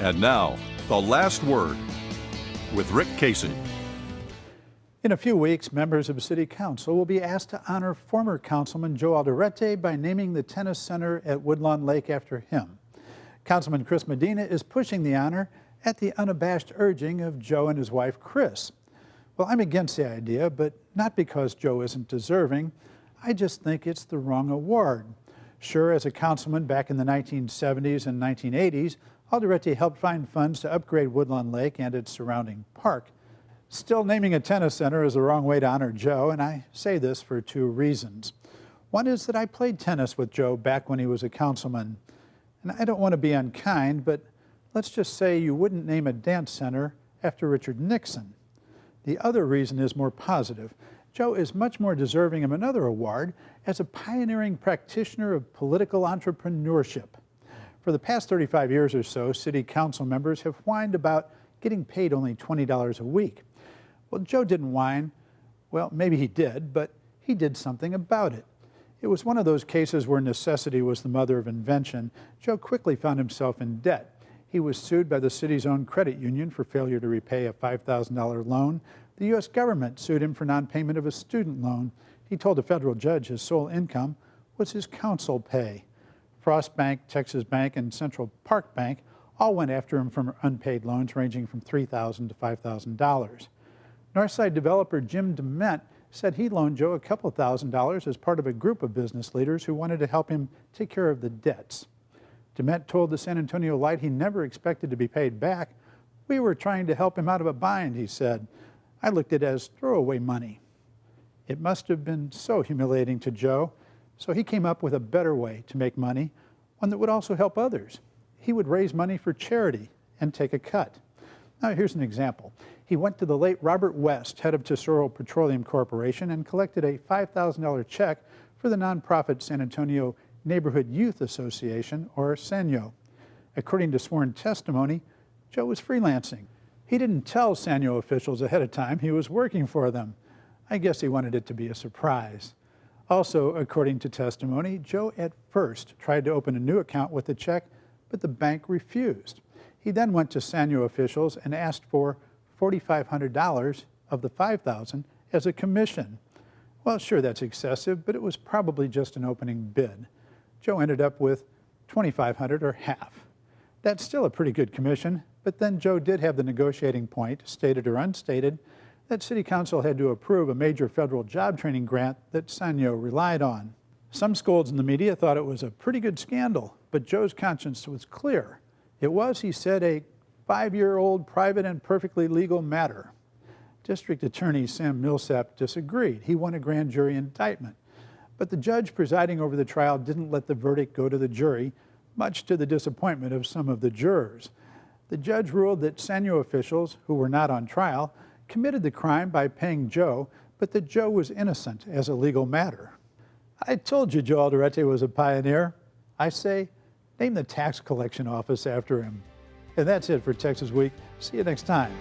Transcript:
And now, the last word with Rick Casey. In a few weeks, members of City Council will be asked to honor former Councilman Joe Alderete by naming the tennis center at Woodlawn Lake after him. Councilman Cris Medina is pushing the honor at the unabashed urging of Joe and his wife, Cris. Well, I'm against the idea, but not because Joe isn't deserving. I just think it's the wrong award. Sure, as a councilman back in the 1970s and 1980s, Alderete helped find funds to upgrade Woodlawn Lake and its surrounding park. Still, naming a tennis center is the wrong way to honor Joe, and I say this for two reasons. One is that I played tennis with Joe back when he was a councilman. And I don't want to be unkind, but let's just say you wouldn't name a dance center after Richard Nixon. The other reason is more positive. Joe is much more deserving of another award as a pioneering practitioner of political entrepreneurship. For the past 35 years or so, city council members have whined about getting paid only $20 a week. Well, Joe didn't whine. Well, maybe he did, but he did something about it. It was one of those cases where necessity was the mother of invention. Joe quickly found himself in debt. He was sued by the city's own credit union for failure to repay a $5,000 loan. The U.S. government sued him for non-payment of a student loan. He told a federal judge his sole income was his council pay. Frost Bank, Texas Bank, and Central Park Bank all went after him for unpaid loans ranging from $3,000 to $5,000. Northside developer Jim DeMent said he loaned Joe a couple $1,000s as part of a group of business leaders who wanted to help him take care of the debts. DeMent told the San Antonio Light he never expected to be paid back. "We were trying to help him out of a bind," he said. "I looked at it as throwaway money." It must have been so humiliating to Joe, so he came up with a better way to make money, one that would also help others. He would raise money for charity and take a cut. Now, here's an example. He went to the late Robert West, head of Tesoro Petroleum Corporation, and collected a $5,000 check for the nonprofit San Antonio Neighborhood Youth Association, or SANYO. According to sworn testimony, Joe was freelancing. He didn't tell SANYO officials ahead of time he was working for them. I guess he wanted it to be a surprise. Also, according to testimony, Joe at first tried to open a new account with the check, but the bank refused. He then went to SANYO officials and asked for $4,500 of the $5,000 as a commission. Well, sure, that's excessive, but it was probably just an opening bid. Joe ended up with $2,500 or half. That's still a pretty good commission, but then Joe did have the negotiating point, stated or unstated, that City Council had to approve a major federal job training grant that SANYO relied on. Some scolds in the media thought it was a pretty good scandal, but Joe's conscience was clear. It was, he said, a 5-year-old private and perfectly legal matter. District Attorney Sam Millsap disagreed. He won a grand jury indictment. But the judge presiding over the trial didn't let the verdict go to the jury, much to the disappointment of some of the jurors. The judge ruled that SANYO officials, who were not on trial, committed the crime by paying Joe, but that Joe was innocent as a legal matter. I told you Joe Alderete was a pioneer. I say, name the tax collection office after him. And that's it for Texas Week. See you next time.